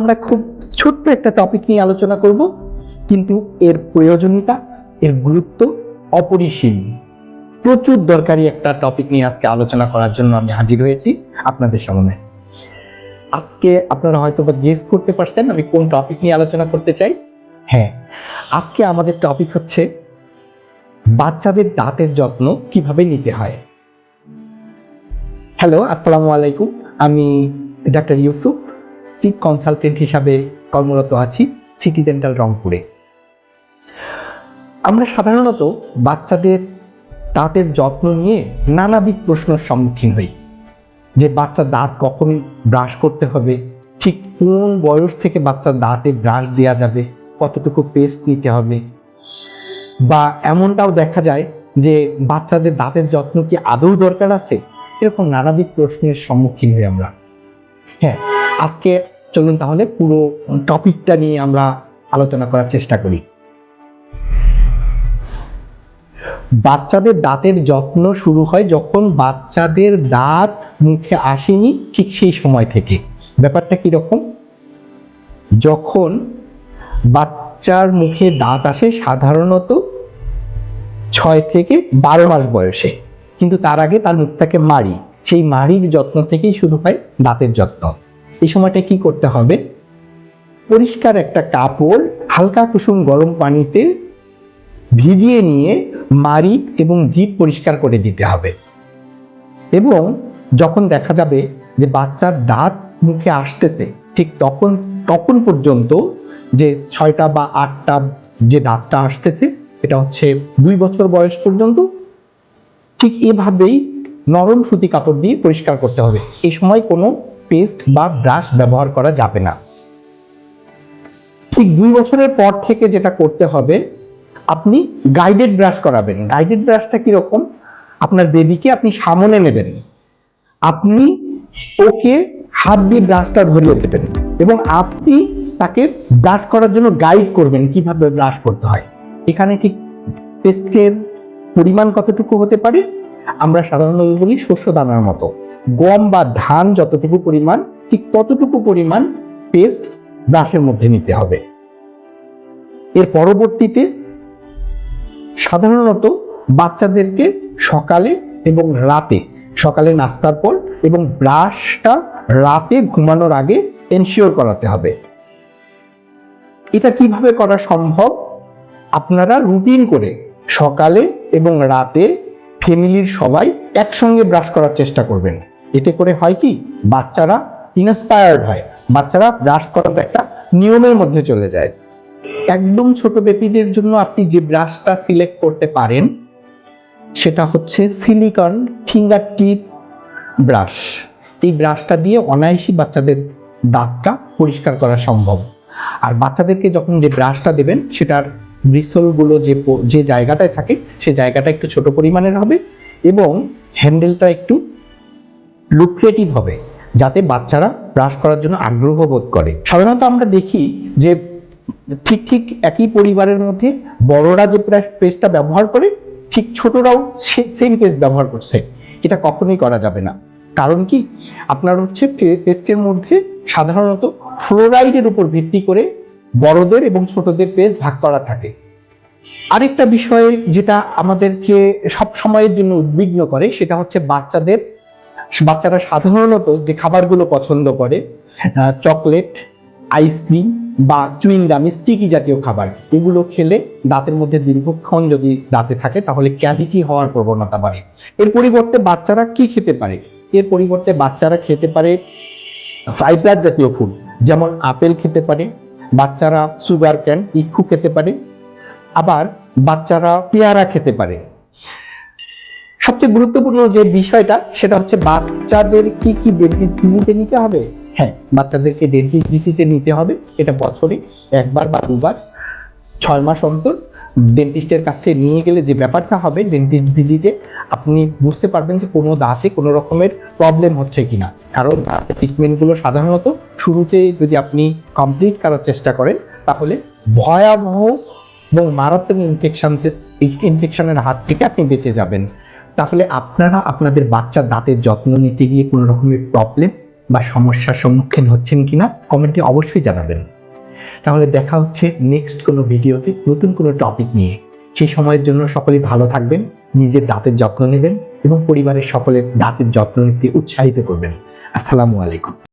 আমরা খুব ছোট্ট একটা টপিক নিয়ে আলোচনা করব, কিন্তু এর প্রয়োজনীয়তা, এর গুরুত্ব অপরিসীম। প্রচুর দরকারি একটা টপিক নিয়ে আজকে আলোচনা করার জন্য আমি হাজির হয়েছি আপনাদের সামনে। আজকে আপনারা হয়তো বা গেস করতে পারছেন আমি কোন টপিক নিয়ে আলোচনা করতে চাই। হ্যাঁ, আজকে আমাদের টপিক হচ্ছে বাচ্চাদের দাঁতের যত্ন কিভাবে নিতে হয়। হ্যালো, আসসালামু আলাইকুম। আমি ডাক্তার ইউসুফ, চিফ কনসালটেন্ট হিসাবে কর্মরত আছি সিটি ডেন্টাল রংপুরে। আমরা সাধারণত বাচ্চাদের দাঁতের যত্ন নিয়ে নানাবিধ প্রশ্নের সম্মুখীন হই, যে বাচ্চার দাঁত কখন ব্রাশ করতে হবে, ঠিক কোন বয়স থেকে বাচ্চার দাঁতে ব্রাশ দেওয়া যাবে, কতটুকু পেস্ট নিতে হবে, বা এমনটাও দেখা যায় যে বাচ্চাদের দাঁতের যত্ন কি আদৌ দরকার আছে। এরকম নানাবিধ প্রশ্নের সম্মুখীন হই আমরা। হ্যাঁ, আজকে চলুন তাহলে পুরো টপিকটা নিয়ে আমরা আলোচনা করার চেষ্টা করি। বাচ্চাদের দাঁতের যত্ন শুরু হয় যখন বাচ্চাদের দাঁত মুখে আসেনি, ঠিক সেই সময় থেকে। ব্যাপারটা কিরকম? যখন বাচ্চার মুখে দাঁত আসে সাধারণত 6 থেকে 12 মাস বয়সে, কিন্তু তার আগে তার মুখটাকে মাড়ি, সেই মাড়ির যত্ন থেকেই শুরু হয় দাঁতের যত্ন। এই সময়টা কি করতে হবে? পরিষ্কার একটা কাপড় হালকা কুসুম গরম পানিতে ভিজিয়ে নিয়ে মাড়ি এবং জিভ পরিষ্কার করে দিতে হবে। এবং যখন দেখা যাবে যে বাচ্চার দাঁত মুখে আসতেছে, ঠিক তখন পর্যন্ত যে 6টা বা 8টা যে দাঁতটা আসতেছে, এটা হচ্ছে 2 বছর বয়স পর্যন্ত, ঠিক এভাবেই নরম সুতি কাপড় দিয়ে পরিষ্কার করতে হবে। এই সময় কোনো পেস্ট বা ব্রাশ ব্যবহার করা যাবে না। ঠিক 2 বছরের পর থেকে যেটা করতে হবে, আপনি গাইডেড ব্রাশ করাবেন। গাইডেড ব্রাশটা কিরকম? আপনার বেবিকে আপনি সামনে নেবেন, আপনি ওকে হাত দিয়ে ব্রাশটা ধরিয়ে দেবেন এবং আপনি তাকে ব্রাশ করার জন্য গাইড করবেন কিভাবে ব্রাশ করতে হয়। এখানে ঠিক পেস্টের পরিমাণ কতটুকু হতে পারে? আমরা সাধারণত বলি শস্য দানার মতো। গম বা ধান যতটুকু পরিমাণ, ঠিক ততটুকু পরিমাণ পেস্ট ব্রাশের মধ্যে নিতে হবে। এর পরবর্তীতে সাধারণত বাচ্চাদেরকে সকালে এবং রাতে, সকালে নাস্তার পর এবং ব্রাশটা রাতে ঘুমানোর আগে এনশিওর করাতে হবে। এটা কিভাবে করা সম্ভব? আপনারা রুটিন করে সকালে এবং রাতে ফ্যামিলির সবাই একসঙ্গে ব্রাশ করার চেষ্টা করবেন। এতে করে হয় কি, বাচ্চারা ইন্সপায়ার্ড হয়, বাচ্চারা ব্রাশ করার একটা নিয়মের মধ্যে চলে যায়। একদম ছোট বেবিদের জন্য আপনি যে ব্রাশটা সিলেক্ট করতে পারেন সেটা হচ্ছে সিলিকন ফিঙ্গার টিপ ব্রাশ। এই ব্রাশটা দিয়ে অনায়াসই বাচ্চাদের দাঁতটা পরিষ্কার করা সম্ভব। আর বাচ্চাদেরকে যখন যে ব্রাশটা দেবেন, সেটার ব্রিসলগুলো যে জায়গাটায় থাকে সে জায়গাটা একটু ছোট পরিমাণের হবে এবং হ্যান্ডেলটা একটু লুক্রেটিভ হবে, যাতে বাচ্চারা ব্রাশ করার জন্য আগ্রহ বোধ করে। সাধারণত আমরা দেখি যে ঠিক একই পরিবারের মধ্যে বড়রা যে পেস্টটা ব্যবহার করে, ঠিক ছোটরাও সেম পেস্ট ব্যবহার করছে। এটা কখনোই করা যাবে না। কারণ কি, আপনার হচ্ছে পেস্টের মধ্যে সাধারণত ফ্লোরাইডের উপর ভিত্তি করে বড়দের এবং ছোটদের পেস্ট ভাগ করা থাকে। আরেকটা বিষয় যেটা আমাদেরকে সব সময়ের জন্য উদ্বিগ্ন করে, সেটা হচ্ছে বাচ্চারা সাধারণত যে খাবারগুলো পছন্দ করে, চকলেট, আইসক্রিম বা চুইংগাম, স্টিকি জাতীয় খাবার, এগুলো খেলে দাঁতের মধ্যে দীর্ঘক্ষণ যদি দাঁতে থাকে তাহলে ক্যাভিটি হওয়ার প্রবণতা বাড়ে। এর পরিবর্তে বাচ্চারা কি খেতে পারে? এর পরিবর্তে বাচ্চারা খেতে পারে ফাইবার জাতীয় ফুড, যেমন আপেল খেতে পারে, বাচ্চারা সুগার ক্যান, ইক্ষু খেতে পারে, আবার বাচ্চারা পেয়ারা খেতে পারে। সবচেয়ে গুরুত্বপূর্ণ যে বিষয়টা, সেটা হচ্ছে বাচ্চাদের কি ডেন্টিস্ট ভিজিটে নিতে হবে। হ্যাঁ, বাচ্চাদেরকে ডেন্টিস্ট ভিজিটে নিতে হবে। এটা বছরে 1বার বা 2বার, 6 মাস অন্তর ডেন্টিস্টের কাছে নিয়ে গেলে যে ব্যাপারটা হবে, ডেন্টিস্ট ভিজিটে আপনি বুঝতে পারবেন যে কোনো দাঁতে কোনো রকমের প্রবলেম হচ্ছে কিনা। কারণ দাঁতের ট্রিটমেন্টগুলো সাধারণত শুরুতে যদি আপনি কমপ্লিট করার চেষ্টা করেন, তাহলে ভয়াবহ এবং মারাত্মক ইনফেকশনের হাত থেকে আপনি বেঁচে যাবেন। তাহলে আপনারা আপনাদের বাচ্চার দাঁতের যত্ন নিতে গিয়ে কোনো রকমের প্রবলেম বা সমস্যার সম্মুখীন হচ্ছেন কিনা কমেন্টে অবশ্যই জানাবেন। তাহলে দেখা হচ্ছে নেক্সট কোনো ভিডিওতে নতুন কোনো টপিক নিয়ে। সেই সময়ের জন্য সকলেই ভালো থাকবেন, নিজের দাঁতের যত্ন নেবেন এবং পরিবারের সকলের দাঁতের যত্ন নিতে উৎসাহিত করবেন। আসসালামু আলাইকুম।